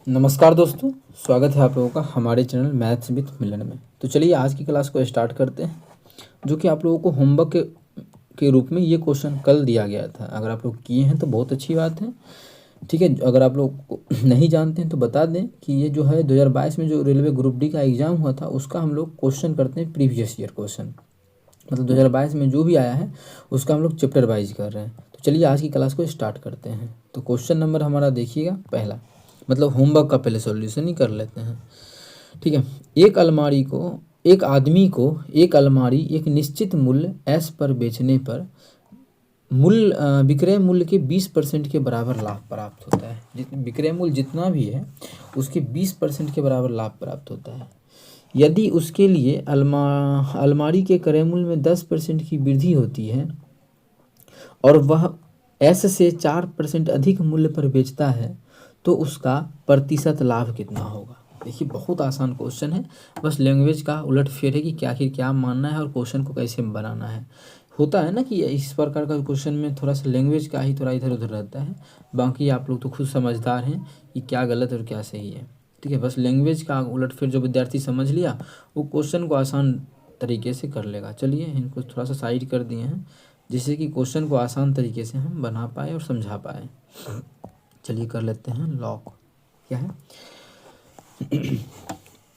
नमस्कार दोस्तों, स्वागत है आप लोगों का हमारे चैनल मैथ्स विद मिलन में। तो चलिए आज की क्लास को स्टार्ट करते हैं, जो कि आप लोगों को होमवर्क के रूप में ये क्वेश्चन कल दिया गया था। अगर आप लोग किए हैं तो बहुत अच्छी बात है, ठीक है। अगर आप लोग को नहीं जानते हैं तो बता दें कि ये जो है 2022 में जो रेलवे ग्रुप डी का एग्ज़ाम हुआ था उसका हम लोग क्वेश्चन करते हैं प्रीवियस ईयर क्वेश्चन। मतलब 2022 में जो भी आया है उसका हम लोग चैप्टर वाइज कर रहे हैं। तो चलिए आज की क्लास को स्टार्ट करते हैं। तो क्वेश्चन नंबर हमारा देखिएगा पहला, मतलब होमवर्क का पहले सॉल्यूशन ही कर लेते हैं, ठीक है। एक आदमी को एक अलमारी एक निश्चित मूल्य एस पर बेचने पर विक्रय मूल्य के 20% के बराबर लाभ प्राप्त होता है। विक्रय मूल्य जितना भी है उसके 20% के बराबर लाभ प्राप्त होता है। यदि उसके लिए अलमारी के क्रय मूल्य में 10% की वृद्धि होती है और वह एस से 4% अधिक मूल्य पर बेचता है तो उसका प्रतिशत लाभ कितना होगा। देखिए बहुत आसान क्वेश्चन है, बस लैंग्वेज का उलटफेर है कि आखिर क्या मानना है और क्वेश्चन को कैसे बनाना है। होता है ना कि इस प्रकार का क्वेश्चन में थोड़ा सा लैंग्वेज का ही थोड़ा इधर उधर रहता है, बाकी आप लोग तो खुद समझदार हैं कि क्या गलत और क्या सही है, ठीक है। बस लैंग्वेज का उलटफेर जो विद्यार्थी समझ लिया वो क्वेश्चन को आसान तरीके से कर लेगा। चलिए इनको थोड़ा सा साइड कर दिए हैं जिससे कि क्वेश्चन को आसान तरीके से हम बना पाए और समझा पाए। चलिए कर लेते हैं लॉक। क्या है,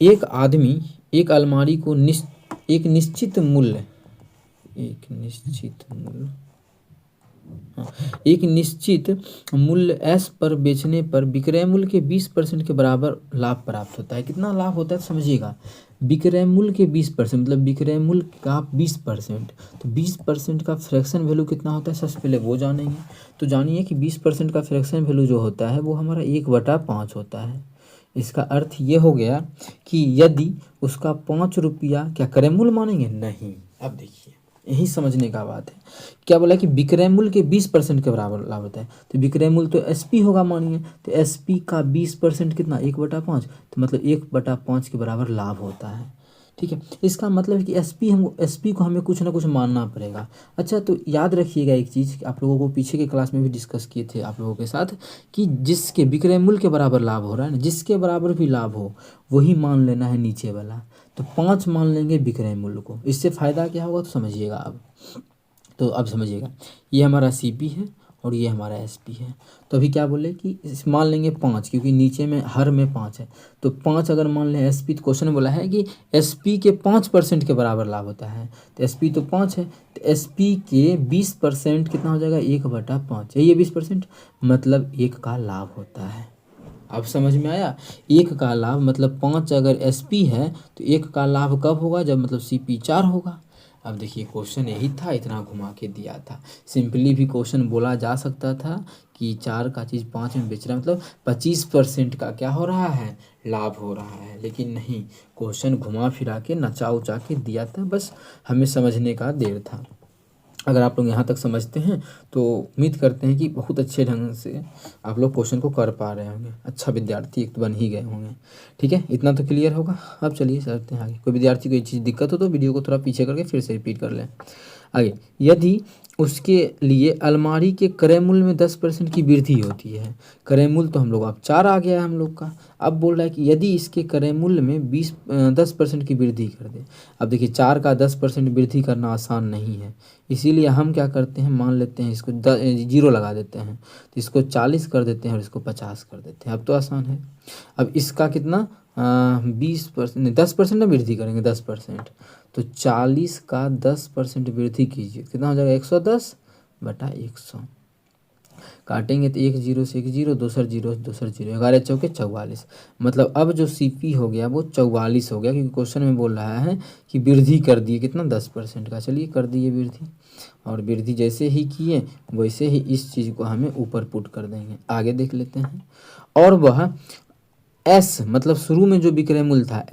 एक आदमी एक अलमारी को एक निश्चित मूल्य एक निश्चित मूल्य एस पर बेचने पर विक्रय मूल्य के 20% के बराबर लाभ प्राप्त होता है। कितना लाभ होता है समझिएगा, विक्रय मूल्य के 20%, मतलब विक्रय मूल्य का 20%, तो 20% का फ्रैक्शन वैल्यू कितना होता है सबसे पहले वो जानेंगे। तो जानिए कि 20% का फ्रैक्शन वैल्यू जो होता है वो हमारा 1/5 होता है। इसका अर्थ ये हो गया कि यदि उसका 5 रुपया क्या क्रय मूल्य मानेंगे, नहीं। अब देखिए यही समझने का बात है, क्या बोला कि विक्रय मूल्य के 20% के बराबर लाभ होता है। तो विक्रय मूल्य तो एसपी होगा मानिए, तो एसपी का 20% कितना 1/5, तो मतलब 1/5 के बराबर लाभ होता है, ठीक है। इसका मतलब है कि एसपी को हमें कुछ ना कुछ मानना पड़ेगा। अच्छा तो याद रखिएगा एक चीज़, आप लोगों को पीछे के क्लास में भी डिस्कस किए थे आप लोगों के साथ, कि जिसके विक्रय मूल्य के बराबर लाभ हो रहा है ना, जिसके बराबर भी लाभ हो वही मान लेना है नीचे वाला। तो 5 मान लेंगे विक्रय मूल्य को, इससे फ़ायदा क्या होगा तो समझिएगा अब। तो अब समझिएगा, ये हमारा सीपी है और ये हमारा एसपी है। तो अभी क्या बोले कि मान लेंगे 5, क्योंकि नीचे में हर में 5 है। तो 5 अगर मान लें एसपी, तो क्वेश्चन बोला है कि एसपी के 5% के बराबर लाभ होता है। तो एसपी तो 5 है, तो एसपी के 20% कितना हो जाएगा 1/5 है। ये 20% मतलब 1 का लाभ होता है। अब समझ में आया, 1 का लाभ मतलब 5 अगर एसपी है तो 1 का लाभ कब होगा, जब मतलब सीपी 4 होगा। अब देखिए क्वेश्चन यही था, इतना घुमा के दिया था। सिंपली भी क्वेश्चन बोला जा सकता था कि 4 का चीज़ 5 में बेच रहा है, मतलब 25% का क्या हो रहा है, लाभ हो रहा है। लेकिन नहीं, क्वेश्चन घुमा फिरा के नचा उचा के दिया था, बस हमें समझने का देर था। अगर आप लोग यहाँ तक समझते हैं तो उम्मीद करते हैं कि बहुत अच्छे ढंग से आप लोग क्वेश्चन को कर पा रहे होंगे, अच्छा विद्यार्थी एक तो बन ही गए होंगे, ठीक है। इतना तो क्लियर होगा। अब चलिए चलते हैं आगे। कोई विद्यार्थी को ये चीज़ दिक्कत हो तो वीडियो को थोड़ा पीछे करके फिर से रिपीट कर लें। आगे, यदि उसके लिए अलमारी के क्रय मूल्य में 10% की वृद्धि होती है। क्रय मूल्य तो हम लोग अब 4 आ गया है हम लोग का। अब बोल रहा है कि यदि इसके क्रय मूल्य में 10% की वृद्धि कर दे। अब देखिए 4 का 10% वृद्धि करना आसान नहीं है, इसीलिए हम क्या करते हैं, मान लेते हैं इसको 0 लगा देते हैं, तो इसको 40 कर देते हैं और इसको 50 कर देते हैं। अब तो आसान है। अब इसका कितना 20% 10% ना वृद्धि करेंगे 10%, तो 40 का 10% वृद्धि कीजिए, कितना हो जाएगा 110/100। काटेंगे तो 1 0 से 1 0, दूसर 0 दूसर 0, 11 चौके 44। मतलब अब जो सीपी हो गया वो 44 हो गया, क्योंकि क्वेश्चन में बोल रहा है कि वृद्धि कर दिए कितना 10% का। चलिए कर दिए वृद्धि, और वृद्धि जैसे ही किए वैसे ही इस चीज़ को हमें ऊपर पुट कर देंगे। आगे देख लेते हैं। और वह एस मतलब शुरू में जो विक्रय मूल्य था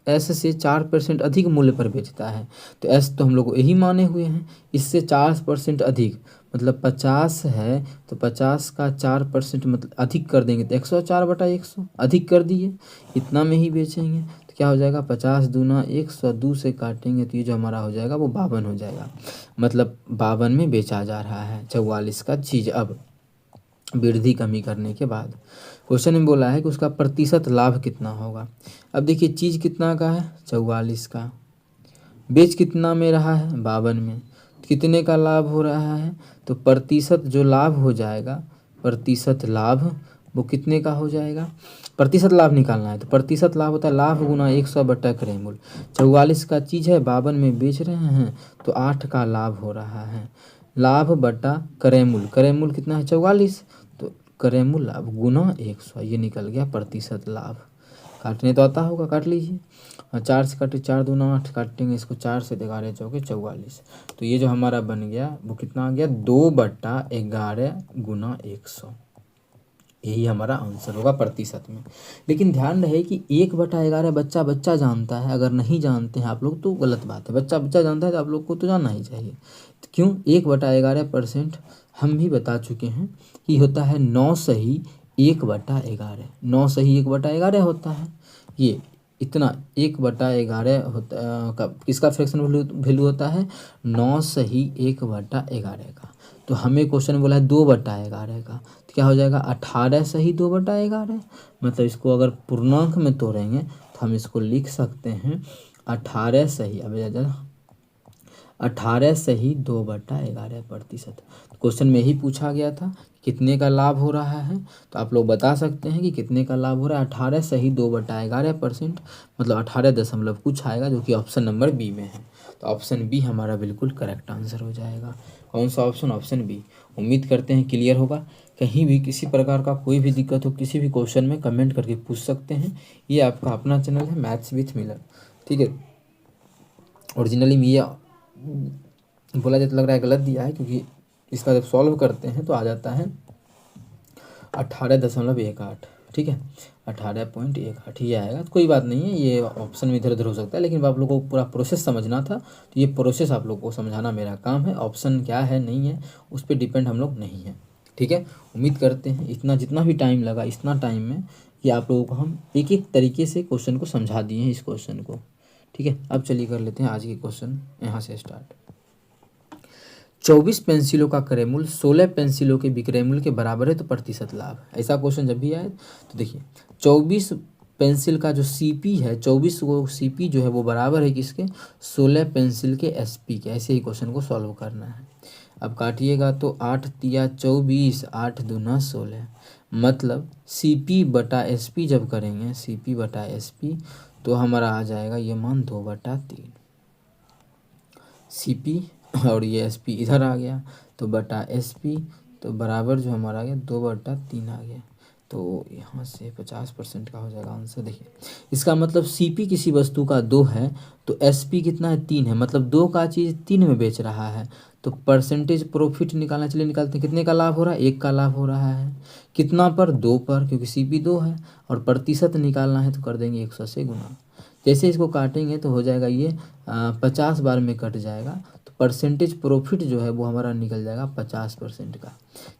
एस से 4% अधिक मूल्य पर बेचता है। तो एस तो हम लोग यही माने हुए हैं, इससे 4% अधिक मतलब 50 है, तो 50 का 4% मतलब अधिक कर देंगे तो 104/100 अधिक कर दिए, इतना में ही बेचेंगे। तो क्या हो जाएगा 50 दूना 102 से काटेंगे तो ये जो हमारा हो जाएगा वो 52 हो जाएगा, मतलब 52 में बेचा जा रहा है 44 का चीज़। अब वृद्धि कमी करने के बाद। क्वेश्चन में बोला है कि उसका प्रतिशत लाभ कितना होगा। अब देखिए चीज़ कितना का है 44 का, बेच कितना में रहा है 52 में, कितने का लाभ हो रहा है, तो प्रतिशत जो लाभ हो जाएगा, प्रतिशत लाभ वो कितने का हो जाएगा, प्रतिशत लाभ निकालना है तो प्रतिशत लाभ होता है लाभ गुना 100 बटा क्रय मूल्य। 44 का चीज़ है 52 में बेच रहे हैं तो 8 का लाभ हो रहा है, लाभ बटा क्रय मूल्य कितना है 44, तो क्रय मूल्य लाभ गुना 100, ये निकल गया प्रतिशत लाभ। काटने तो आता होगा, काट लीजिए। 4 से काटे 4 दूना 8, काटेंगे इसको 4 से, 11 चौके 44, तो ये जो हमारा बन गया वो कितना आ गया 2/11 गुना 100, यही हमारा आंसर होगा प्रतिशत में। लेकिन ध्यान रहे कि 1/11 बच्चा बच्चा जानता है, अगर नहीं जानते हैं आप लोग तो गलत बात है, बच्चा बच्चा जानता है तो आप लोग को तो जानना ही चाहिए। तो क्यों 1/11% हम भी बता चुके हैं कि होता है 9 सही 1/11, 9 सही 1/11 होता है, ये इतना 1/11 होता का किसका फ्रैक्शन वैल्यू होता है 9 सही 1/11 का। तो हमें क्वेश्चन बोला है 2/11 का, तो क्या हो जाएगा 18 सही 2/11, मतलब इसको अगर पूर्णांक में तोड़ेंगे तो हम इसको लिख सकते हैं 18 सही, अब 18 सही 2/11 प्रतिशत। क्वेश्चन में ही पूछा गया था कितने का लाभ हो रहा है, तो आप लोग बता सकते हैं कि कितने का लाभ हो रहा है 18 सही 2/11%, मतलब 18 दशमलव कुछ आएगा, जो कि ऑप्शन नंबर बी में है। तो ऑप्शन बी हमारा बिल्कुल करेक्ट आंसर हो जाएगा। कौन सा ऑप्शन, ऑप्शन बी। उम्मीद करते हैं क्लियर होगा। कहीं भी किसी प्रकार का कोई भी दिक्कत हो किसी भी क्वेश्चन में कमेंट करके पूछ सकते हैं। ये आपका अपना चैनल है मैथ्स विथ मिलर, ठीक है। ओरिजिनली में ये बोला जाता लग रहा है गलत दिया है, क्योंकि इसका जब सॉल्व करते हैं तो आ जाता है 18.18, ठीक है 18.18 ये आएगा। तो कोई बात नहीं है, ये ऑप्शन में इधर उधर हो सकता है, लेकिन आप लोगों को पूरा प्रोसेस समझना था, तो ये प्रोसेस आप लोगों को समझाना मेरा काम है। ऑप्शन क्या है नहीं है उस पर डिपेंड हम लोग नहीं है, ठीक है। उम्मीद करते हैं इतना जितना भी टाइम लगा इतना टाइम में ये आप लोगों को हम एक एक तरीके से क्वेश्चन को समझा दिए हैं इस क्वेश्चन को, ठीक है। अब चलिए कर लेते हैं आज के क्वेश्चन यहाँ से स्टार्ट। 24 पेंसिलों का क्रय मूल्य 16 पेंसिलों के विक्रय मूल्य के बराबर है तो प्रतिशत लाभ। ऐसा क्वेश्चन जब भी आए तो देखिए 24 पेंसिल का जो सीपी है, 24 को सीपी जो है वो बराबर है किसके 16 पेंसिल के एसपी के। ऐसे ही क्वेश्चन को सॉल्व करना है। अब काटिएगा तो 8 तिया 24, 8 दूना 16, मतलब सीपी बटा एसपी जब करेंगे सीपी बटा एसपी तो हमारा आ जाएगा ये मान 2/3 सीपी, और ये एसपी इधर आ गया तो बटा एसपी, तो बराबर जो हमारा आ गया 2/3 आ गया। तो यहाँ से 50% का हो जाएगा आंसर। देखिए इसका मतलब सीपी किसी वस्तु का 2 है तो एसपी कितना है 3 है, मतलब 2 का चीज़ 3 में बेच रहा है, तो परसेंटेज प्रॉफिट निकालना, चलिए निकालते हैं। कितने का लाभ हो रहा है 1 का लाभ हो रहा है, कितना पर 2 पर, क्योंकि सीपी 2 है, और प्रतिशत निकालना है तो कर देंगे 100 से गुना। जैसे इसको काटेंगे तो हो जाएगा ये 50 बार में कट जाएगा, तो परसेंटेज प्रॉफिट जो है वो हमारा निकल जाएगा 50% का।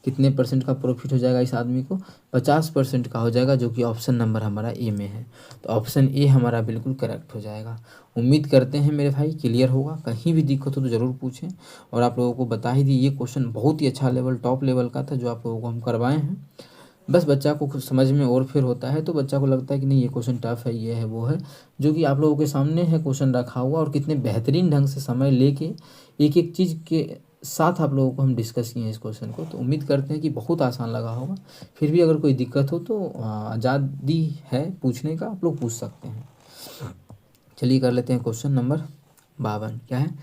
कितने परसेंट का प्रॉफिट हो जाएगा इस आदमी को 50% का हो जाएगा, जो कि ऑप्शन नंबर हमारा ए में है। तो ऑप्शन ए हमारा बिल्कुल करेक्ट हो जाएगा। उम्मीद करते हैं मेरे भाई क्लियर होगा। कहीं भी दिक्कत हो तो ज़रूर पूछें, और आप लोगों को बता ही दी ये क्वेश्चन बहुत ही अच्छा लेवल टॉप लेवल का था जो आप लोगों को हम करवाए हैं। बस बच्चा को कुछ समझ में और फिर होता है तो बच्चा को लगता है कि नहीं ये क्वेश्चन टफ है, ये है वो है, जो कि आप लोगों के सामने है क्वेश्चन रखा हुआ, और कितने बेहतरीन ढंग से समय लेके एक एक चीज़ के साथ आप लोगों को हम डिस्कस किए हैं इस क्वेश्चन को। तो उम्मीद करते हैं कि बहुत आसान लगा होगा। फिर भी अगर कोई दिक्कत हो तो आज़ादी है पूछने का, आप लोग पूछ सकते हैं। चलिए कर लेते हैं क्वेश्चन नंबर 52। क्या है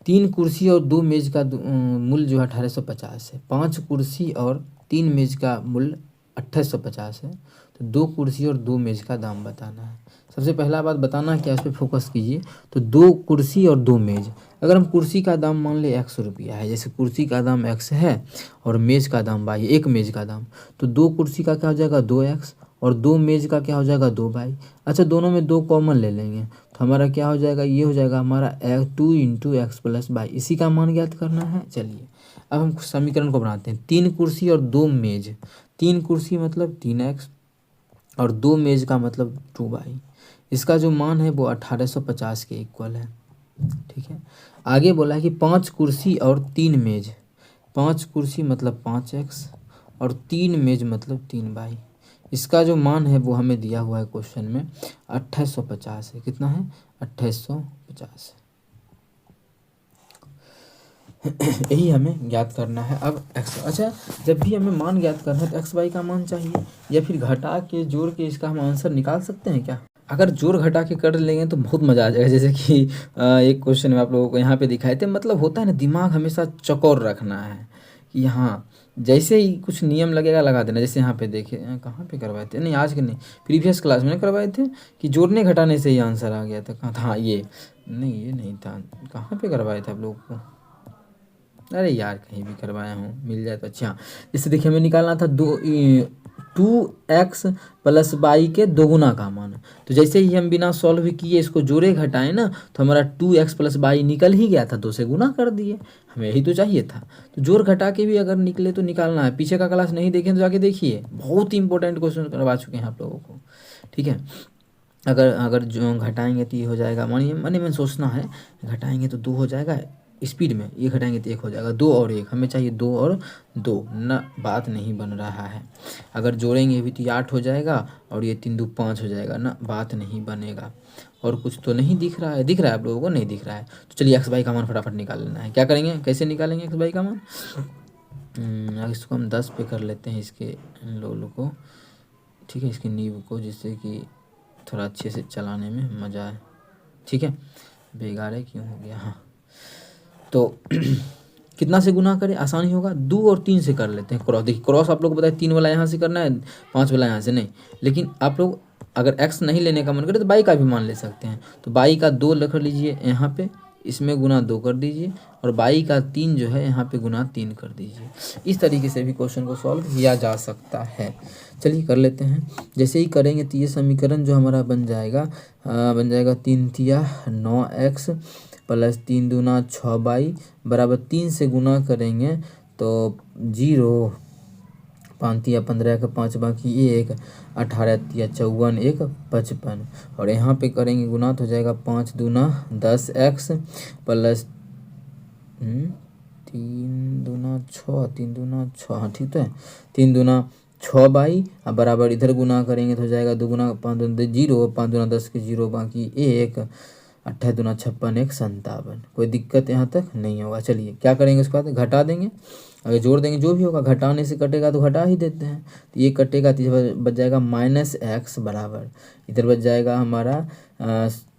3 कुर्सी और 2 मेज का मूल्य जो है 1850 है। 5 कुर्सी और 3 मेज का मूल्य 2850 है, तो 2 कुर्सी और 2 मेज का दाम बताना है। सबसे पहला बात बताना है क्या, इस पर फोकस कीजिए। तो 2 कुर्सी और 2 मेज, अगर हम कुर्सी का दाम मान ले 100 रुपया है, जैसे कुर्सी का दाम x है और मेज का दाम y, एक मेज का दाम, तो 2 कुर्सी का क्या हो जाएगा 2x, और 2 मेज का क्या हो जाएगा 2y। अच्छा दोनों में 2 कॉमन ले लेंगे तो हमारा क्या हो जाएगा, ये हो जाएगा हमारा 2 × x + y, इसी का मान ज्ञात करना है। चलिए अब हम समीकरण को बनाते हैं। 3 कुर्सी और 2 मेज, 3 कुर्सी मतलब 3x और 2 मेज का मतलब 2y, इसका जो मान है वो 1850 के इक्वल है, ठीक है। आगे बोला है कि 5 कुर्सी और 3 मेज, 5 कुर्सी मतलब 5x और 3 मेज मतलब 3 बाई। इसका जो मान है वो हमें दिया हुआ है क्वेश्चन में 2850 है। कितना है? 2850। यही हमें ज्ञात करना है। अब एक्स, अच्छा जब भी हमें मान ज्ञात करना है तो एक्स वाई का मान चाहिए, या फिर घटा के जोड़ के इसका हम आंसर निकाल सकते हैं क्या? अगर जोड़ घटा के कर लेंगे तो बहुत मज़ा आ जाएगा। जैसे कि एक क्वेश्चन में आप लोगों को यहाँ पे दिखाए थे, मतलब होता है ना, दिमाग हमेशा चौकोर रखना है कि हाँ जैसे ही कुछ नियम लगेगा लगा देना। जैसे यहाँ पे देखिए, कहाँ पे करवाए थे, नहीं आज के नहीं, प्रीवियस क्लास में करवाए थे कि जोड़ने घटाने से ही आंसर आ गया था। कहाँ था? हाँ ये नहीं, ये नहीं था, कहाँ पे करवाए थे आप लोगों को? अरे यार कहीं भी करवाया हूँ, मिल जाए तो अच्छा। इससे देखिए हमें निकालना था 2x प्लस वाई के दोगुना का मान। तो जैसे ही हम बिना सॉल्व किए इसको जोड़े घटाएं ना, तो हमारा 2x प्लस वाई निकल ही गया था, 2 से गुना कर दिए, हमें यही तो चाहिए था। तो जोड़ घटा के भी अगर निकले तो निकालना है। पीछे का क्लास नहीं देखें तो जाके देखिए, बहुत ही इंपॉर्टेंट क्वेश्चन करवा चुके हैं आप लोगों को, ठीक है। अगर अगर जो घटाएंगे तो ये हो जाएगा, मानिए मन में सोचना है, घटाएंगे तो 2 हो जाएगा स्पीड में, ये घटाएंगे तो 1 हो जाएगा, 2 और 1, हमें चाहिए 2 और 2 ना, बात नहीं बन रहा है। अगर जोड़ेंगे भी तो ये 8 हो जाएगा और ये 3 2 5 हो जाएगा ना, बात नहीं बनेगा। और कुछ तो नहीं दिख रहा है? दिख रहा है आप लोगों को? नहीं दिख रहा है तो चलिए एक्स वाई का मान फटाफट निकाल लेना है। क्या करेंगे, कैसे निकालेंगे एक्स वाई का मान? इसको हम 10 पे कर लेते हैं, इसके लोग को, ठीक है, इसकी नींव को, जिससे कि थोड़ा अच्छे से चलाने में मज़ा आए, ठीक है। बेगारे क्यों हो गया? हाँ तो कितना से गुना करें, आसानी होगा, 2 और 3 से कर लेते हैं क्रॉस। देखिए क्रॉस आप लोग को बताए 3 वाला यहाँ से करना है, 5 वाला यहाँ से नहीं, लेकिन आप लोग अगर x नहीं लेने का मन करे तो बाई का भी मान ले सकते हैं। तो बाई का 2 लिख लीजिए यहाँ पे, इसमें गुना 2 कर दीजिए, और बाई का 3 जो है यहाँ पे गुना 3 कर दीजिए। इस तरीके से भी क्वेश्चन को सॉल्व किया जा सकता है। चलिए कर लेते हैं। जैसे ही करेंगे तो ये समीकरण जो हमारा बन जाएगा 3 तिया 9x प्लस 3 दूना 6 बाई बराबर 3 से गुना करेंगे तो 0, 5 तिया 15 का 5 बाकी 1, 18 तिया 54 1 55, और यहाँ पे करेंगे गुना तो हो जाएगा 5 दूना 10x प्लस 3 दूना 6, 3 दूना 6, हाँ ठीक तो है, 3 दूना 6 बाई अब बराबर इधर गुना करेंगे तो हो जाएगा 2 गुना 5 दूना 0, 5 दूना 10 के 0 बाकी 1, 28 दूना 56 1 57। कोई दिक्कत यहाँ तक नहीं होगा। चलिए क्या करेंगे, उसके बाद घटा देंगे, अगर जोड़ देंगे जो भी होगा, घटाने से कटेगा तो घटा ही देते हैं, तो ये कटेगा तो इधर बच जाएगा -x बराबर, इधर बच जाएगा हमारा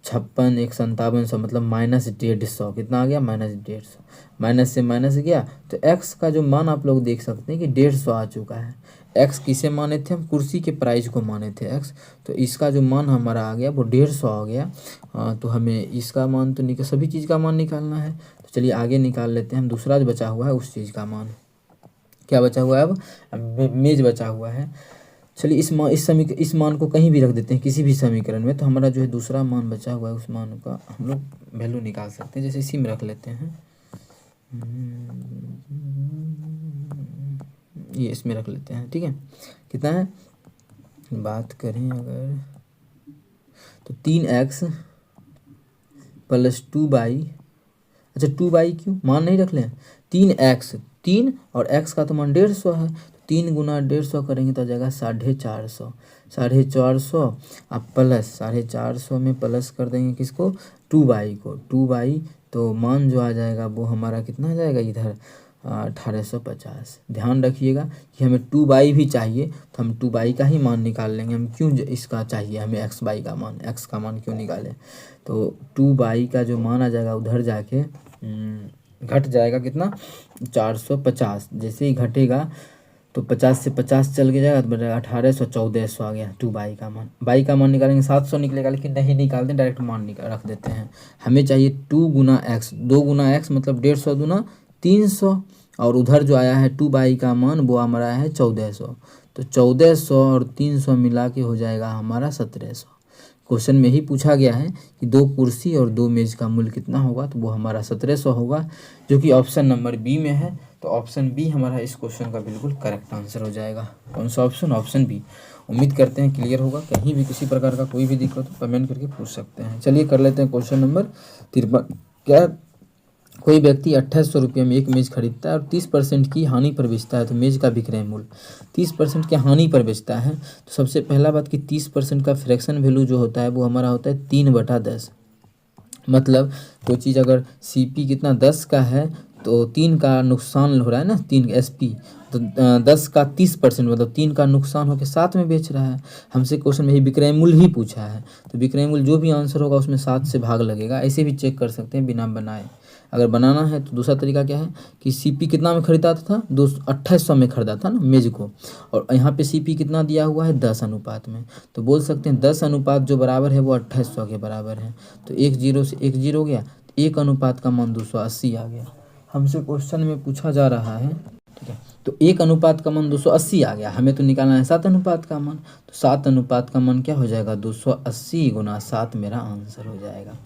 56 1 5700 मतलब -150। कितना आ गया? -150। माइनस से माइनस गया तो x का जो मान आप लोग देख सकते हैं कि 150 आ चुका है। x किसे माने थे हम? कुर्सी के प्राइस को माने थे x, तो इसका जो मान हमारा आ गया वो 150 आ गया। तो हमें इसका मान तो निकल, सभी चीज़ का मान निकालना है। तो चलिए आगे निकाल लेते हैं हम, दूसरा जो बचा हुआ है उस चीज़ का मान। क्या बचा हुआ है? अब मेज बचा हुआ है। चलिए इस मान को कहीं भी रख देते हैं किसी भी समीकरण में, तो हमारा जो है दूसरा मान बचा हुआ है उस मान का हम लोग वैल्यू निकाल सकते हैं। जैसे इसी में रख लेते हैं, ये इसमें रख लेते हैं, ठीक है। कितना है? बात करें अगर तो 3x प्लस 2 बाई, अच्छा 2 बाई क्यों मान नहीं रख लें, 3x, 3 और x का तो मान 150 है, 3 गुना 150 करेंगे तो आ जाएगा 450, 450 अब प्लस 450 में प्लस कर देंगे किसको? 2 बाई को, 2 बाई तो मान जो आ जाएगा वो हमारा कितना आ जाएगा इधर 1850। ध्यान रखिएगा कि हमें 2 बाई भी चाहिए तो हम 2 बाई का ही मान निकाल लेंगे। हम क्यों इसका चाहिए हमें x बाई का मान, x का मान क्यों निकालें? तो 2 बाई का जो मान आ जाएगा उधर जाके घट जाएगा कितना? 450। जैसे ही घटेगा तो 50 से 50 चल के जाएगा तो बनेगा 1800, 1400 आ गया 2 बाई का मान। बाई का मान निकालेंगे 700 निकलेगा, लेकिन नहीं निकालते, डायरेक्ट मान निकाल रख देते हैं। हमें चाहिए 2 गुना x, 2 गुना x मतलब 150 दूना 300, और उधर जो आया है 2 बाई का मान वो हमारा है 1400, तो 1400 और 300 मिला के हो जाएगा हमारा 1700। क्वेश्चन में ही पूछा गया है कि 2 कुर्सी और 2 मेज का मूल्य कितना होगा, तो वो हमारा 1700 होगा, जो कि ऑप्शन नंबर बी में है। तो ऑप्शन बी हमारा इस क्वेश्चन का बिल्कुल करेक्ट आंसर हो जाएगा। कौन सा ऑप्शन? Option B. उम्मीद करते हैं क्लियर होगा। कहीं भी किसी प्रकार का कोई भी दिक्कत हो कमेंट करके पूछ सकते हैं। चलिए कर लेते हैं क्वेश्चन नंबर 53। क्या कोई व्यक्ति 2800 रुपये में एक मेज़ खरीदता है और 30% की हानि पर बेचता है, तो मेज़ का विक्रय मूल्य 30% की हानि पर बेचता है। तो सबसे पहला बात कि 30% का फ्रैक्शन वैल्यू जो होता है वो हमारा होता है 3/10। मतलब कोई चीज़ अगर CP कितना 10 का है तो 3 का नुकसान हो रहा है ना, 3 SP, तो 10 का 30% मतलब 3 का नुकसान होकर 7 में बेच रहा है। हमसे क्वेश्चन में ही विक्रय मूल्य ही पूछा है, तो विक्रय मूल्य जो भी आंसर होगा उसमें 7 से भाग लगेगा। ऐसे भी चेक कर सकते हैं बिना बनाए। अगर बनाना है तो दूसरा तरीका क्या है कि CP कितना में खरीदा था, 2800 में खरीदा था ना मेज को, और यहाँ पे CP कितना दिया हुआ है 10 अनुपात में, तो बोल सकते हैं 10 अनुपात जो बराबर है वो 2800 के बराबर है। तो 10 से 10 हो गया, 1 अनुपात का मान 280 आ गया। हमसे क्वेश्चन में पूछा जा रहा है, ठीक है, तो 1 अनुपात का मान 280 आ गया, हमें तो निकालना है 7 अनुपात का मान, तो 7 अनुपात का मान क्या हो जाएगा 280 गुना 7 मेरा आंसर हो जाएगा।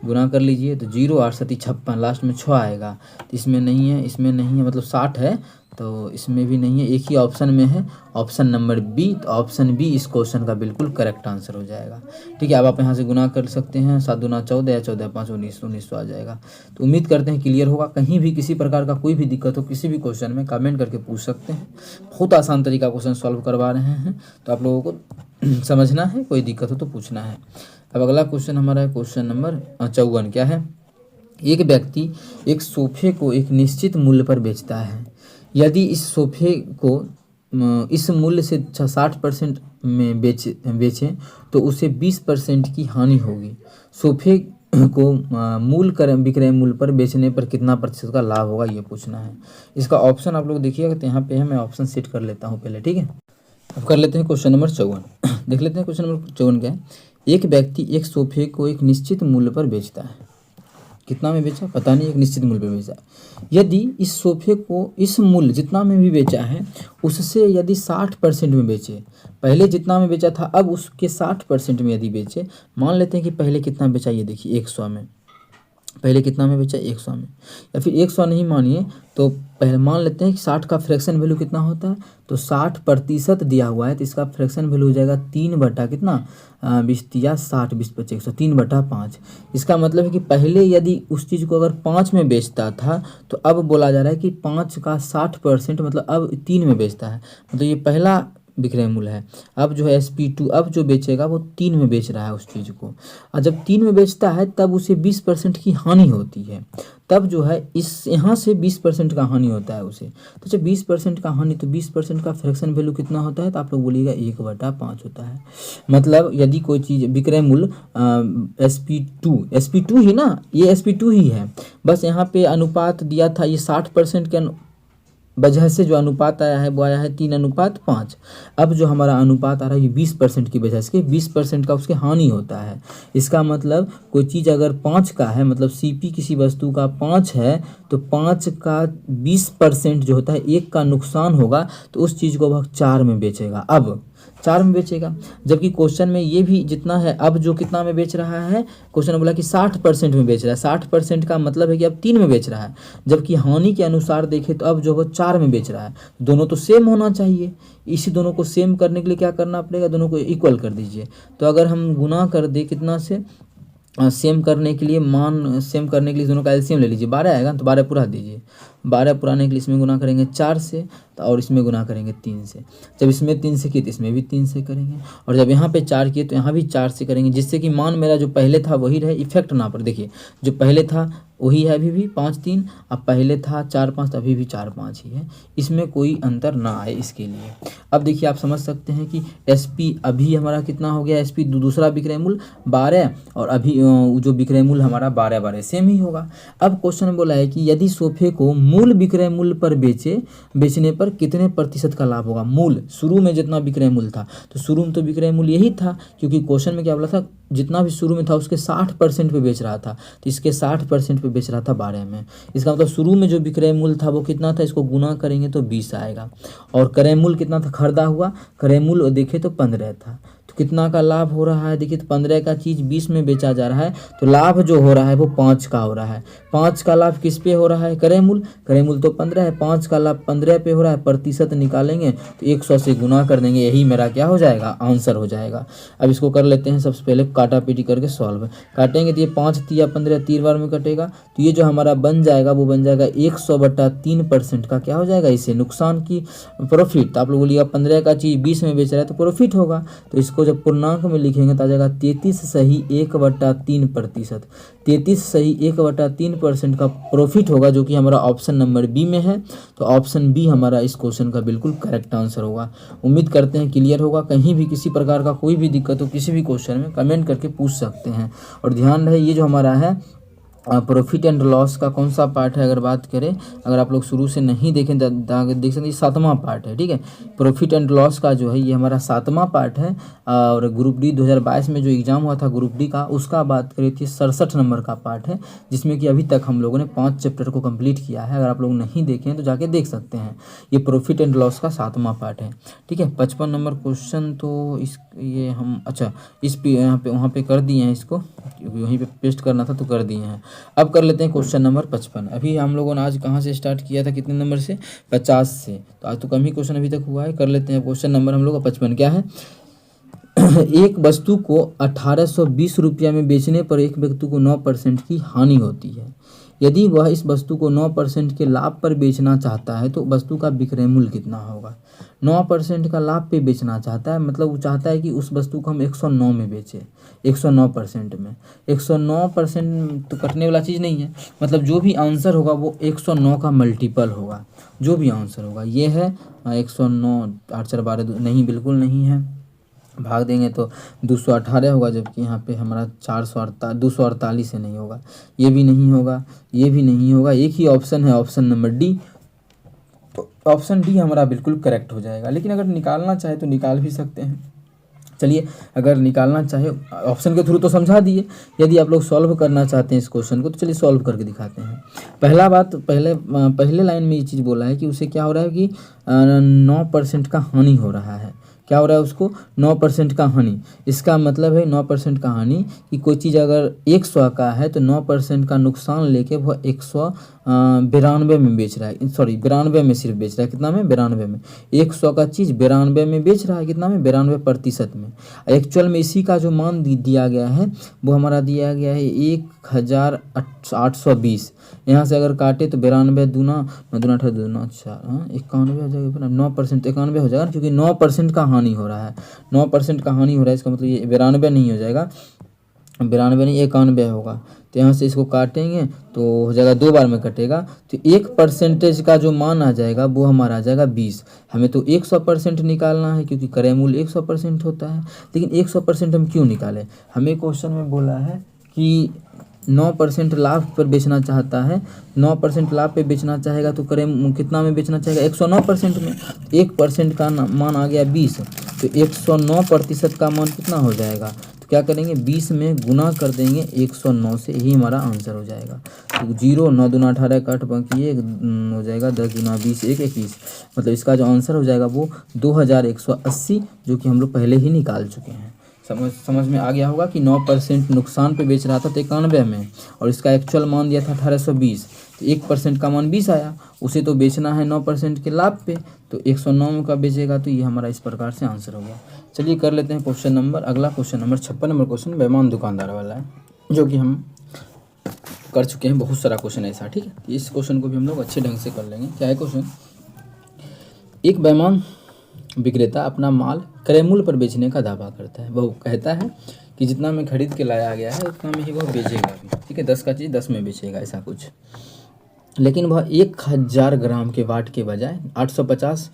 गुना कर लीजिए तो 0 8 7 56, लास्ट में 6 आएगा, तो इसमें नहीं है, इसमें नहीं है, मतलब 60 है तो इसमें भी नहीं है, एक ही ऑप्शन में है, ऑप्शन नंबर B। तो ऑप्शन B इस क्वेश्चन का बिल्कुल करेक्ट आंसर हो जाएगा। ठीक है, अब आप यहाँ से गुना कर सकते हैं, 7 दूना 14 या 14 5 19 आ जाएगा। तो उम्मीद करते हैं क्लियर होगा। कहीं भी किसी प्रकार का कोई भी दिक्कत हो किसी भी क्वेश्चन में कमेंट करके पूछ सकते हैं। बहुत आसान तरीका क्वेश्चन सॉल्व करवा रहे हैं, तो आप लोगों को समझना है, कोई दिक्कत हो तो पूछना है। अब अगला क्वेश्चन हमारा है क्वेश्चन नंबर 54। क्या है, एक व्यक्ति एक सोफे को एक निश्चित मूल्य पर बेचता है। यदि इस सोफे को इस मूल्य से 60% में बेचे तो उसे 20% की हानि होगी। सोफे को विक्रय मूल्य पर बेचने पर कितना प्रतिशत का लाभ होगा, ये पूछना है। इसका ऑप्शन आप लोग देखिएगा, तो यहाँ पे है, मैं ऑप्शन सेट कर लेता हूँ पहले। ठीक है, अब कर लेते हैं क्वेश्चन नंबर 54। देख लेते हैं क्वेश्चन नंबर 54 क्या है। एक व्यक्ति एक सोफे को एक निश्चित मूल्य पर बेचता है। कितना में बेचा पता नहीं, एक निश्चित मूल्य पर बेचा। यदि इस सोफे को इस मूल्य जितना में भी बेचा है उससे यदि 60% में बेचे, पहले जितना में बेचा था अब उसके 60% में यदि बेचे, मान लेते हैं कि पहले कितना बेचा, ये देखिए 100 में, पहले कितना में बेचा 100 में, या फिर 100 नहीं मानिए तो पहले मान लेते हैं कि 60 का फ्रैक्शन वैल्यू कितना होता है, तो 60% दिया हुआ है, तो इसका फ्रैक्शन वैल्यू हो जाएगा 3 बटा कितना 20 या 60 20 25 100 3 बटा 5। इसका मतलब है कि पहले यदि उस चीज़ को अगर 5 में बेचता था तो अब बोला जा रहा है कि 5 का 60% मतलब अब 3 में बेचता है, मतलब ये पहला विक्रय मूल्य है। अब जो है SP2 अब जो बेचेगा वो 3 में बेच रहा है उस चीज़ को, और जब 3 में बेचता है तब उसे 20% की हानि होती है, तब जो है इस यहाँ से 20% का हानि होता है उसे। तो जब 20% का हानि, तो 20% का फ्रैक्शन वैल्यू कितना होता है, तो आप लोग बोलिएगा 1/5 होता है। मतलब यदि कोई चीज़ विक्रय मूल्य SP2 ही ना, ये SP2 ही है, बस यहाँ पे अनुपात दिया था, ये 60% के वजह से जो अनुपात आया है वो आया है 3:5। अब जो हमारा अनुपात आ रहा है ये 20% की वजह से 20% का उसके हानि होता है। इसका मतलब कोई चीज़ अगर 5 का है, मतलब CP किसी वस्तु का 5 है, तो 5 का 20% जो होता है 1 का नुकसान होगा, तो उस चीज़ को वह 4 में बेचेगा, अब 4 में बेचेगा। जबकि क्वेश्चन में ये भी जितना है, अब जो कितना में बेच रहा है, क्वेश्चन बोला कि 60% में बेच रहा है, 60% का मतलब है कि अब 3 में बेच रहा है, जबकि हानि के अनुसार देखें तो अब जो वो 4 में बेच रहा है। दोनों तो सेम होना चाहिए, इसी दोनों को सेम करने के लिए क्या करना पड़ेगा, दोनों को इक्वल कर दीजिए। तो अगर हम गुना कर दे कितना से, सेम करने के लिए, मान सेम करने के लिए दोनों का एलसीएम ले लीजिए, 12 आएगा, तो 12 पूरा दीजिए। 12 पुराने के लिए इसमें गुना करेंगे 4 से, और इसमें गुना करेंगे 3 से। जब इसमें 3 से किए तो इसमें भी 3 से करेंगे, और जब यहाँ पे 4 किए तो यहाँ भी 4 से करेंगे, जिससे कि मान मेरा जो पहले था वही रहे, इफेक्ट ना पड़े। देखिए जो पहले था वही है अभी भी 5 3, अब पहले था 4 5 तो अभी भी 4 5 ही है, इसमें कोई अंतर ना आए इसके लिए। अब देखिए आप समझ सकते हैं कि SP अभी हमारा कितना हो गया, SP दूसरा विक्रय मूल्य 12, और अभी जो विक्रय मूल्य हमारा 12 सेम ही होगा। अब क्वेश्चन में बोला है कि यदि सोफे को मूल विक्रय मूल्य पर बेचने पर कितने प्रतिशत का लाभ होगा। मूल शुरू में जितना विक्रय मूल्य था, तो शुरू में तो विक्रय मूल्य यही था, क्योंकि क्वेश्चन में क्या बोला था, जितना भी शुरू में था उसके 60% पे बेच रहा था, तो इसके 60% पे बेच रहा था 12 में। इसका मतलब शुरू में जो विक्रय मूल्य था वो कितना था, इसको गुना करेंगे तो 20 आएगा, और क्रय मूल्य कितना था खरीदा हुआ, क्रय मूल्य देखे तो 15 था, तो कितना का लाभ हो रहा है, देखिए तो 15 का चीज़ 20 में बेचा जा रहा है, तो लाभ जो हो रहा है वो 5 का हो रहा है। 5 का लाभ किस पे हो रहा है, क्रय मूल्य तो 15 है, 5 का लाभ 15 पे हो रहा है, प्रतिशत निकालेंगे तो 100 से गुना कर देंगे, यही मेरा क्या हो जाएगा, आंसर हो जाएगा। अब इसको कर लेते हैं सबसे पहले काटा पीटी करके सॉल्व। काटेंगे तो ये 5 तिया 15 3 बार में कटेगा, तो ये जो हमारा बन जाएगा वो बन जाएगा 100/3% का क्या हो जाएगा, इसे नुकसान की प्रॉफिट। तो आप लोग बोलिएगा 15 का चीज़ 20 में बेच रहा है तो प्रॉफिट होगा, तो इसको जब पूर्णांक में लिखेंगे तो आ जाएगा 33 सही 1/3%। 33 सही 1/3% का प्रॉफिट होगा, जो कि हमारा ऑप्शन नंबर बी में है। तो ऑप्शन बी हमारा इस क्वेश्चन का बिल्कुल करेक्ट आंसर होगा। उम्मीद करते हैं क्लियर होगा। कहीं भी किसी प्रकार का कोई भी दिक्कत हो किसी भी क्वेश्चन में कमेंट करके पूछ सकते हैं। और ध्यान रहे ये जो हमारा है प्रॉफिट एंड लॉस का कौन सा पार्ट है, अगर बात करें, अगर आप लोग शुरू से नहीं देखें तो देख सकते हैं 7वां पार्ट है, ठीक है। प्रॉफिट एंड लॉस का जो है ये हमारा 7वां पार्ट है। और ग्रुप डी 2022 में जो एग्ज़ाम हुआ था ग्रुप डी का, उसका बात करें थी 67 नंबर का पार्ट है, जिसमें कि अभी तक हम लोगों ने 5 चैप्टर को कंप्लीट किया है। अगर आप लोग नहीं देखें तो जाके देख सकते हैं। ये प्रॉफिट एंड लॉस का 7वां पार्ट है, ठीक है। 55 नंबर क्वेश्चन तो इस ये हम अच्छा इस पे यहाँ पे वहाँ पे कर दिए हैं, इसको वहीं पे पेस्ट करना था तो कर दिए हैं। अब कर लेते हैं क्वेश्चन नंबर 55। अभी हम लोगों ने आज कहाँ से स्टार्ट किया था, कितने नंबर से, 50 से, तो आज तो कम ही क्वेश्चन अभी तक हुआ है। कर लेते हैं क्वेश्चन नंबर हम लोग का 55 क्या है। एक वस्तु को 1820 रुपया में बेचने पर एक व्यक्ति को 9% की हानि होती है। यदि वह इस वस्तु को 9% के लाभ पर बेचना चाहता है तो वस्तु का विक्रय मूल्य कितना होगा। 9% का लाभ पे बेचना चाहता है, मतलब वो चाहता है कि उस वस्तु को हम 109 में बेचें, 109% में। 109% तो कटने वाला चीज़ नहीं है, मतलब जो भी आंसर होगा वो 109 का मल्टीपल होगा। जो भी आंसर होगा ये है 109, 8 4 12 नहीं, बिल्कुल नहीं है, भाग देंगे तो 218 होगा, जबकि यहाँ पे हमारा 248 से नहीं होगा, ये भी नहीं होगा, ये भी नहीं होगा। एक ही ऑप्शन है, ऑप्शन नंबर डी। तो ऑप्शन डी हमारा बिल्कुल करेक्ट हो जाएगा। लेकिन अगर निकालना चाहे तो निकाल भी सकते हैं। चलिए, अगर निकालना चाहे ऑप्शन के थ्रू तो समझा दिए, यदि आप लोग सॉल्व करना चाहते हैं इस क्वेश्चन को तो चलिए सॉल्व करके दिखाते हैं। पहला बात, पहले लाइन में ये चीज़ बोला है कि उसे क्या हो रहा है कि 9% का हानि हो रहा है। क्या हो रहा है उसको, 9% का हानि। इसका मतलब है 9% का हानि कि कोई चीज़ अगर 100 का है तो 9% का नुकसान लेके वह 192 में बेच रहा है, सॉरी 92 में सिर्फ बेच रहा है। कितना में, 92 में। 100 का चीज़ 92 में बेच रहा है, कितना में, 92% में। एक्चुअल में इसी का जो मान दिया गया है वो हमारा दिया गया है 1820। यहाँ से अगर काटे तो 92 दूना 18 दूना 4, 91 हो जाएगा, 9% 91 हो जाएगा, क्योंकि 9% का हानि हो रहा है। 9% का हानि हो रहा है, इसका मतलब ये 92 नहीं हो जाएगा, 92 नहीं 91 होगा। तो यहाँ से इसको काटेंगे तो हो जाएगा, 2 बार में कटेगा, तो 1% का जो मान आ जाएगा वो हमारा आ जाएगा 20। हमें तो 100% निकालना है क्योंकि क्रय मूल्य 100% होता है। लेकिन 100% हम क्यों निकालें, हमें क्वेश्चन में बोला है कि 9% लाभ पर बेचना चाहता है, 9% लाभ पे बेचना चाहेगा तो क्रय कितना में बेचना चाहेगा, 109% में। 1% का मान आ गया 20, तो 109% का मान कितना हो जाएगा, तो क्या करेंगे 20 में गुना कर देंगे 109 से, यही हमारा आंसर हो जाएगा। तो 0 9 दूना 18 काट बाकी 1 हो जाएगा, 10 दूना 20 1 21, मतलब इसका जो आंसर हो जाएगा वो 2180, जो कि हम लोग पहले ही निकाल चुके हैं। समझ में आ गया होगा कि 9% नुकसान पे बेच रहा था तो 91 में, और इसका एक्चुअल मान दिया था 1820, तो 1% का मान 20 आया, उसे तो बेचना है 9% के लाभ पे, तो 109 का बेचेगा, तो ये हमारा इस प्रकार से आंसर हो गया। चलिए कर लेते हैं क्वेश्चन नंबर, अगला क्वेश्चन नंबर 56 नंबर क्वेश्चन बेईमान दुकानदार वाला है, जो कि हम कर चुके हैं बहुत सारा क्वेश्चन ऐसा, ठीक है। इस क्वेश्चन को भी हम लोग अच्छे ढंग से कर लेंगे। क्या है क्वेश्चन, एक बेईमान विक्रेता अपना माल क्रय मूल्य पर बेचने का दावा करता है। वह कहता है कि जितना में खरीद के लाया गया है उतना में ही वह बेचेगा भी, ठीक है, 10 का चीज़ 10 में बेचेगा, ऐसा कुछ। लेकिन वह 1000 ग्राम के वाट के बजाय 850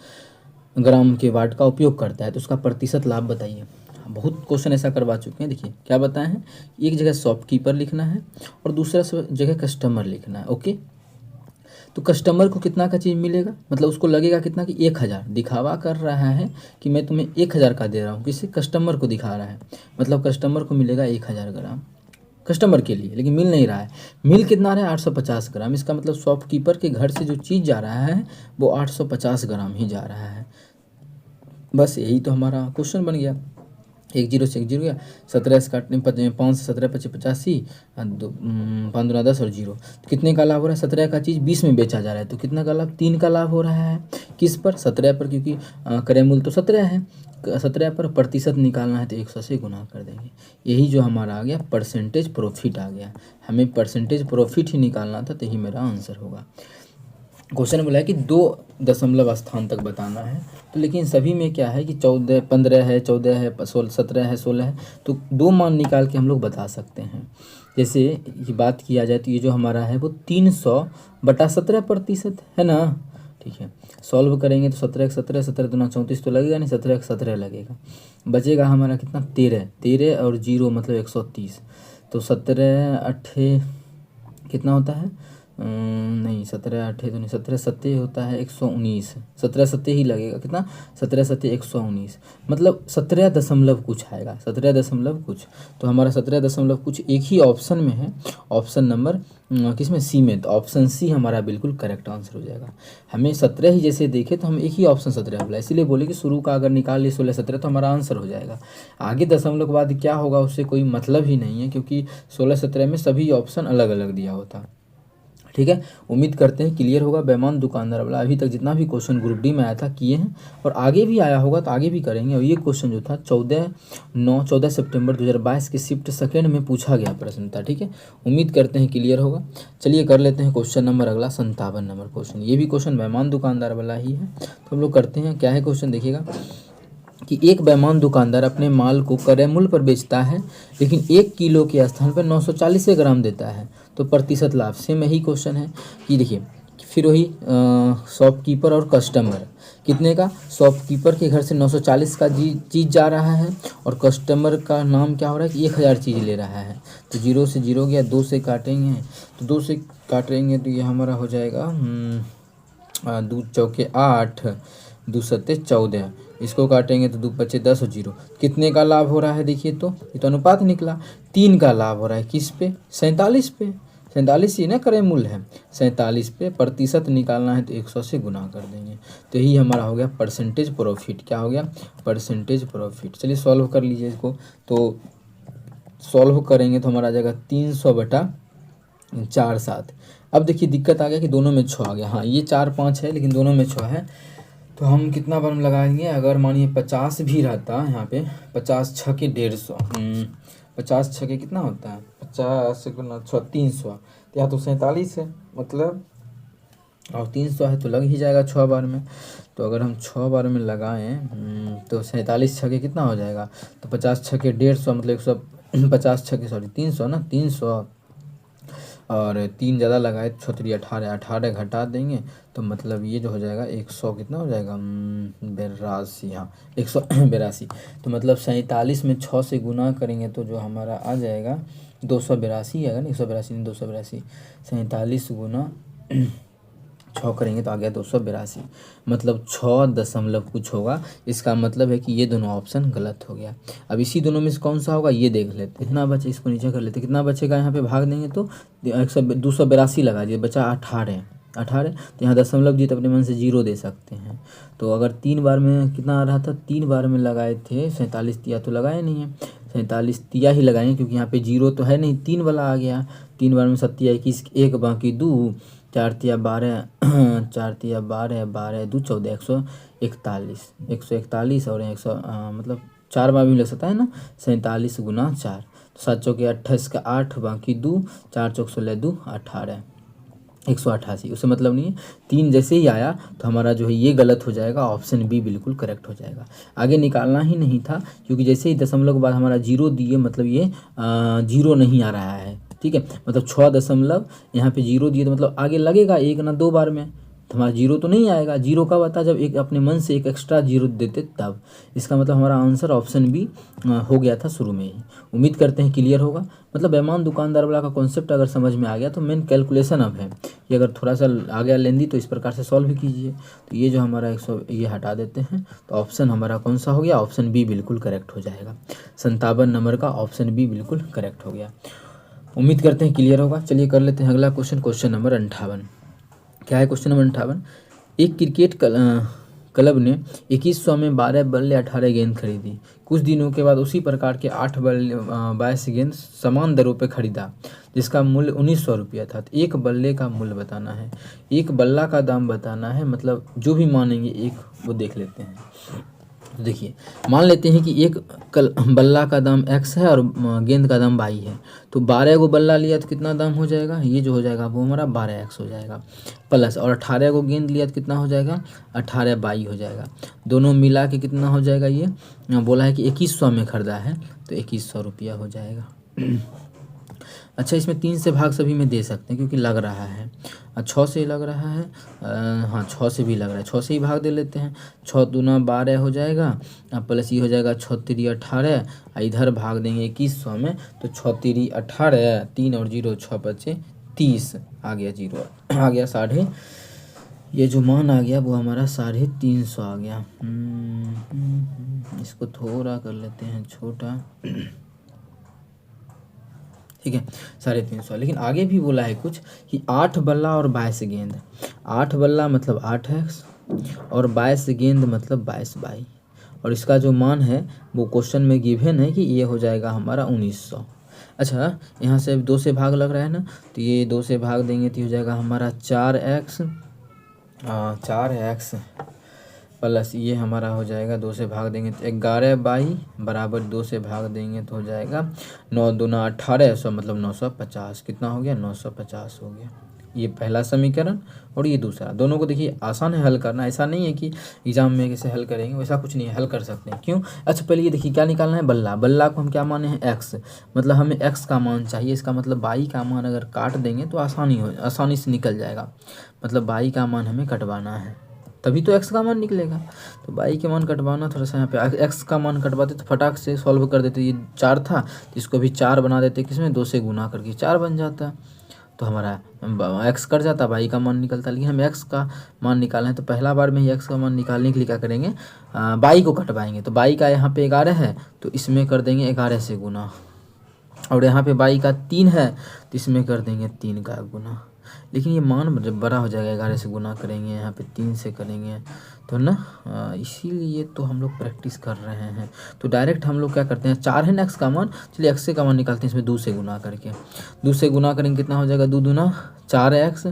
ग्राम के वाट का उपयोग करता है, तो उसका प्रतिशत लाभ बताइए। बहुत क्वेश्चन ऐसा करवा चुके हैं। देखिए क्या बताए हैं, एक जगह शॉपकीपर लिखना है और दूसरा जगह कस्टमर लिखना है, ओके। तो कस्टमर को कितना का चीज़ मिलेगा, मतलब उसको लगेगा कितना कि 1000, दिखावा कर रहा है कि मैं तुम्हें 1000 का दे रहा हूँ, किसी कस्टमर को दिखा रहा है, मतलब कस्टमर को मिलेगा 1000 ग्राम कस्टमर के लिए, लेकिन मिल नहीं रहा है। मिल कितना रहा है, 850 ग्राम। इसका मतलब शॉपकीपर के घर से जो चीज़ जा रहा है वो 850 ग्राम ही जा रहा है। बस यही तो हमारा क्वेश्चन बन गया। एक जीरो से एक जीरो गया, 17 से काटने 5 से 17 पच्चीस 85, 5 दूना 10 और जीरो, तो कितने का लाभ हो रहा है? 17 का चीज़ 20 में बेचा जा रहा है, तो कितना का लाभ? 3 का लाभ हो रहा है। किस पर? 17 पर, क्योंकि क्रय मूल्य तो 17 है, 17 पर प्रतिशत निकालना है तो 100 से गुना कर देंगे। यही जो हमारा आ गया परसेंटेज प्रॉफिट आ गया। हमें परसेंटेज प्रॉफिट ही निकालना था, तो यही मेरा आंसर होगा। क्वेश्चन बोला है कि 2 दशमलव स्थान तक बताना है, तो लेकिन सभी में क्या है कि 14 15 है, 14 है, 16 17 है, 16 है, तो 2 मान निकाल के हम लोग बता सकते हैं। जैसे ये बात किया जाए तो ये जो हमारा है वो 300/17% है ना। ठीक है, सॉल्व करेंगे तो 17 एक 17, 17 दूना 34 तो लगेगा नहीं, 17 एक 17 लगेगा, बचेगा हमारा कितना? 13, 13 और जीरो मतलब 130, तो 17 8 कितना होता है? नहीं 17 8 तो नहीं, 17 7 होता है 119, 17 7 ही लगेगा, कितना? 17 7 119, मतलब 17 दशमलव कुछ आएगा, 17 दशमलव कुछ। तो हमारा 17 दशमलव कुछ एक ही ऑप्शन में है, ऑप्शन नंबर किसमें? सी में, तो ऑप्शन सी हमारा बिल्कुल करेक्ट आंसर हो जाएगा। हमें 17 ही जैसे देखे तो हम एक ही ऑप्शन 17 बोला, इसीलिए बोले कि शुरू का अगर निकाल लिए 16 17 तो हमारा आंसर हो जाएगा। आगे दशमलव के बाद क्या होगा उससे कोई मतलब ही नहीं है, क्योंकि 16 17 में सभी ऑप्शन अलग अलग दिया होता। ठीक है, उम्मीद करते हैं क्लियर होगा। बेईमान दुकानदार वाला अभी तक जितना भी क्वेश्चन ग्रुप डी में आया था किए हैं, और आगे भी आया होगा तो आगे भी करेंगे। और ये क्वेश्चन जो था 14 सितंबर 2022 के शिफ्ट सेकेंड में पूछा गया प्रश्न था। ठीक है, उम्मीद करते हैं क्लियर होगा। चलिए कर लेते हैं क्वेश्चन नंबर अगला 57 नंबर क्वेश्चन। ये भी क्वेश्चन बेईमान दुकानदार वाला ही है, तो हम लोग करते हैं। क्या है क्वेश्चन देखिएगा कि एक बेईमान दुकानदार अपने माल को क्रय मूल्य पर बेचता है, लेकिन 1 किलो के स्थान पर 940 ग्राम देता है, तो प्रतिशत लाभ। सेम यही क्वेश्चन है कि देखिए फिर वही शॉपकीपर और कस्टमर कितने का? शॉपकीपर के घर से 940 का चीज़ जा रहा है, और कस्टमर का नाम क्या हो रहा है कि 1000 चीज़ ले रहा है। तो 0 से 0 गया, 2 से काटेंगे तो 2 से काटेंगे तो ये हमारा हो जाएगा 2 चौके 8, 2 सत्ते 14, इसको काटेंगे तो 2 बचे 10 और 0, कितने का लाभ हो रहा है? देखिए तो ये तो अनुपात निकला, 3 का लाभ हो रहा है। किस पे? 47 पे, 47 ही ना क्रय मूल्य है, 47 पे प्रतिशत निकालना है तो 100 से गुना कर देंगे, तो यही हमारा हो गया परसेंटेज प्रॉफिट। क्या हो गया? Percentage profit. चलिए सॉल्व कर लीजिए इसको, तो सॉल्व करेंगे तो हमारा आ जाएगा 300/47। अब देखिए दिक्कत आ गया कि दोनों में 6 आ गया। हाँ ये 4 5 है लेकिन दोनों में 6 है, तो हम कितना बार में लगाएंगे? अगर मानिए 50 भी रहता यहाँ पे, 50 6 के 150, 50 6 के कितना होता है? 50 गुना 6 300, तो यहाँ तो 47 है मतलब, और 300 है तो लग ही जाएगा 6 बार में। तो अगर हम 6 बार में लगाएं तो 47 6 के कितना हो जाएगा? तो 50 6 के 150 मतलब 150 6 के 300 ना, 300 और 3 ज़्यादा लगाए 6 3 18, 18 घटा देंगे तो मतलब ये जो हो जाएगा 100 कितना हो जाएगा? 82, हाँ 182। तो मतलब 47 में 6 से गुना करेंगे तो जो हमारा आ जाएगा 282 आएगा ना, 182 नहीं 282, 47 गुना 6 करेंगे तो आ गया 282, मतलब 6 दशमलव कुछ होगा। इसका मतलब है कि ये दोनों ऑप्शन गलत हो गया। अब इसी दोनों में से कौन सा होगा ये देख लेते। इतना बचे, इसको नीचे कर लेते, कितना बचेगा? यहाँ पे भाग देंगे तो 282 लगा दिए, बचा 18, तो यहाँ दशमलव जी तो अपने मन से 0 दे सकते हैं। तो अगर 3 बार में कितना आ रहा था? 3 बार में लगाए थे 47 तिया तो लगाए नहीं है, 47 तिया ही लगाएंगे क्योंकि यहाँ पे 0 तो है नहीं, 3 वाला आ गया। 3 बार में 7 21, 1 बाकी 2, 4 तिया 12, 4 तिया 12, 12 2 14, 141, 141 और 100 मतलब 4 बार भी लग सकता है ना, 47 गुना 4, 7 चौके 28 का 8 बाकी 2, 4 चौक 16 2 18, 188। उससे मतलब नहीं है, 3 जैसे ही आया तो हमारा जो है ये गलत हो जाएगा, ऑप्शन बी बिल्कुल करेक्ट हो जाएगा। आगे निकालना ही नहीं था क्योंकि जैसे ही दशमलव के बाद हमारा 0 दिए मतलब ये 0 नहीं आ रहा है। ठीक है, मतलब 6 दशमलव यहाँ पे 0 दिए तो मतलब आगे लगेगा 1 ना 2 बार में, तो हमारा 0 तो नहीं आएगा। 0 कब आता? जब एक अपने मन से एक एक्स्ट्रा 0 देते तब। इसका मतलब हमारा आंसर ऑप्शन बी हो गया था शुरू में ही। उम्मीद करते हैं क्लियर होगा। मतलब बेईमान दुकानदार वाला का कॉन्सेप्ट अगर समझ में आ गया तो मेन कैलकुलेशन अब है कि अगर थोड़ा सा आ गया लेंदी तो इस प्रकार से सॉल्व कीजिए। तो ये जो हमारा 100 ये हटा देते हैं, तो ऑप्शन हमारा कौन सा हो गया? ऑप्शन बी बिल्कुल करेक्ट हो जाएगा। 57 नंबर का ऑप्शन बी बिल्कुल करेक्ट हो गया। उम्मीद करते हैं क्लियर होगा। चलिए कर लेते हैं अगला क्वेश्चन, क्वेश्चन नंबर 58। क्या है क्वेश्चन नंबर 58? एक क्लब ने 2100 में 12 बल्ले 18 गेंद खरीदी। कुछ दिनों के बाद उसी प्रकार के 8 बल्ले 22 गेंद समान दरों पर खरीदा, जिसका मूल्य 1900 रुपया था। तो एक बल्ले का मूल्य बताना है, एक बल्ला का दाम बताना है, मतलब जो भी मानेंगे एक वो देख लेते हैं। तो देखिए, मान लेते हैं कि एक बल्ला का दाम x है और गेंद का दाम y है। तो 12 को बल्ला लिया तो कितना दाम हो जाएगा, ये जो हो जाएगा वो हमारा 12x हो जाएगा, प्लस और 18 को गेंद लिया तो कितना हो जाएगा, 18 y हो जाएगा। दोनों मिला के कितना हो जाएगा, ये बोला है कि 2100 में ख़रीदा है तो 2100 रुपया हो जाएगा। अच्छा, इसमें 3 से भाग सभी में दे सकते हैं क्योंकि लग रहा है, 6 से लग रहा है, हाँ 6 से भी लग रहा है, 6 से ही भाग दे लेते हैं। 6 दूना 12 हो जाएगा, प्लस ये हो जाएगा 6 3 18, इधर भाग देंगे 2100 में तो 6 3 18, 3 और 0 6 बचे 30, आ गया 0, आ गया साढ़े, ये जो मान आ गया वो हमारा 350 आ गया। इसको थोड़ा कर लेते हैं छोटा, ठीक है 350। लेकिन आगे भी बोला है कुछ कि 8 बल्ला और 22 गेंद, 8 बल्ला मतलब 8x और 22 गेंद मतलब 22y, और इसका जो मान है वो क्वेश्चन में गिवन है कि ये हो जाएगा हमारा 1900। अच्छा, यहाँ से 2 से भाग लग रहा है ना, तो ये 2 से भाग देंगे तो हो जाएगा हमारा 4x प्लस ये हमारा हो जाएगा 2 से भाग देंगे तो 11y बराबर 2 से भाग देंगे तो हो जाएगा 9 दूना 1800 मतलब 950, कितना हो गया 950 हो गया। ये पहला समीकरण और ये दूसरा, दोनों को देखिए आसान है हल करना, ऐसा नहीं है कि एग्जाम में कैसे हल करेंगे, वैसा कुछ नहीं है, हल कर सकते हैं। क्यों? अच्छा पहले ये देखिए क्या निकालना है, बल्ला, बल्ला को हम क्या माने हैं x, मतलब हमें x का मान चाहिए, इसका मतलब y का मान अगर काट देंगे तो आसानी से निकल जाएगा, मतलब y का मान हमें कटवाना है तभी तो x का मान निकलेगा। तो y के मान कटवाना, थोड़ा सा यहाँ पे x का मान कटवाते तो फटाक से सॉल्व कर देते। ये 4 था तो इसको भी 4 बना देते, किसमें 2 से गुना करके 4 बन जाता, तो हमारा x कट जाता, y का मान निकलता। लेकिन हम x का मान निकालें तो पहला बार में ही x का मान निकालने के लिए क्या करेंगे, y को कटवाएंगे। तो y का यहाँ पे 11 है तो इसमें कर देंगे 11 से गुना, और यहाँ पे y का 3 है तो इसमें कर देंगे 3 का गुना। लेकिन ये मान जब बड़ा हो जाएगा 11 से गुना करेंगे, यहाँ पे 3 से करेंगे तो ना, इसीलिए तो हम लोग प्रैक्टिस कर रहे हैं। तो डायरेक्ट हम लोग क्या करते हैं, 4 है ना x का मान, चलिए x का मान निकालते हैं, इसमें 2 से गुना करके, 2 से गुना करेंगे कितना हो जाएगा, 2 दूना 4x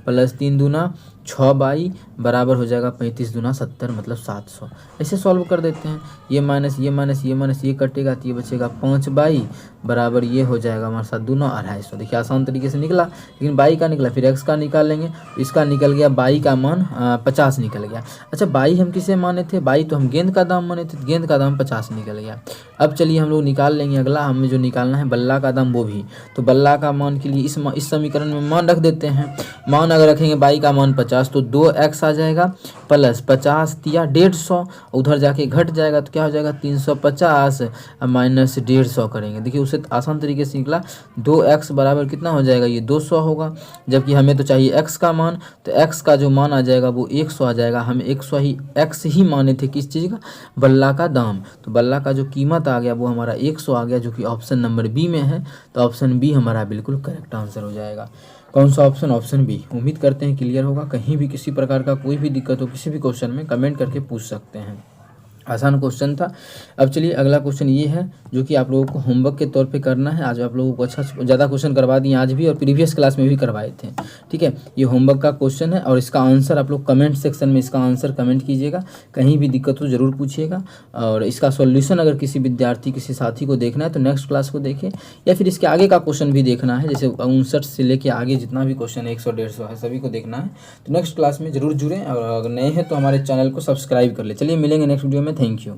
प्लस 3 दूना 6y बराबर हो जाएगा 35 दूना 70 मतलब 700। ऐसे सॉल्व कर देते हैं, ये माइनस ये माइनस ये माइनस ये कटेगा तो ये बचेगा 5y बराबर ये हो जाएगा हमारे साथ दूना 250। देखिए आसान तरीके से निकला, लेकिन y का निकला, फिर x का निकाल लेंगे, इसका निकल गया y का मान 50 निकल गया। अच्छा y हम किसे माने थे, y तो हम गेंद का दाम माने थे, गेंद का दाम 50 निकल गया। अब चलिए हम लोग निकाल लेंगे अगला, हमें जो निकालना है बल्ला का दाम, वो भी तो बल्ला का मान के लिए इस समीकरण में मान रख देते हैं। मान अगर रखेंगे y का मान 50 तो 2x आ जाएगा प्लस 50 दिया 150, उधर जाके घट जाएगा तो क्या हो जाएगा 350 माइनस 150 करेंगे। देखिए उससे आसान तरीके से निकला, 2x बराबर कितना हो जाएगा, ये 200 होगा, जबकि हमें तो चाहिए x का मान, तो x का जो मान आ जाएगा वो 100 आ जाएगा। हम 100 ही x ही माने थे किस चीज़ का, बल्ला का दाम, तो बल्ला का जो कीमत आ गया वो हमारा 100 आ गया, जो कि ऑप्शन नंबर बी में है। तो ऑप्शन बी हमारा बिल्कुल करेक्ट आंसर हो जाएगा। कौन सा ऑप्शन, ऑप्शन बी। उम्मीद करते हैं क्लियर होगा। कहीं भी किसी प्रकार का कोई भी दिक्कत हो किसी भी क्वेश्चन में कमेंट करके पूछ सकते हैं। आसान क्वेश्चन था। अब चलिए अगला क्वेश्चन ये है जो कि आप लोगों को होमवर्क के तौर पे करना है। आज आप लोगों को ज़्यादा क्वेश्चन करवा दिए आज भी, और प्रीवियस क्लास में भी करवाए थे, ठीक है। ये होमवर्क का क्वेश्चन है और इसका आंसर आप लोग कमेंट सेक्शन में इसका आंसर कमेंट कीजिएगा। कहीं भी दिक्कत हो ज़रूर पूछिएगा, और इसका सॉल्यूशन अगर किसी विद्यार्थी किसी साथी को देखना है तो नेक्स्ट क्लास को देखें, या फिर इसके आगे का क्वेश्चन भी देखना है, जैसे 59 से लेके आगे जितना भी क्वेश्चन है 100-150 है सभी को देखना है, तो नेक्स्ट क्लास में ज़रूर जुड़ें। और अगर नए हैं तो हमारे चैनल को सब्सक्राइब कर ले। चलिए मिलेंगे नेक्स्ट वीडियो में। Thank you.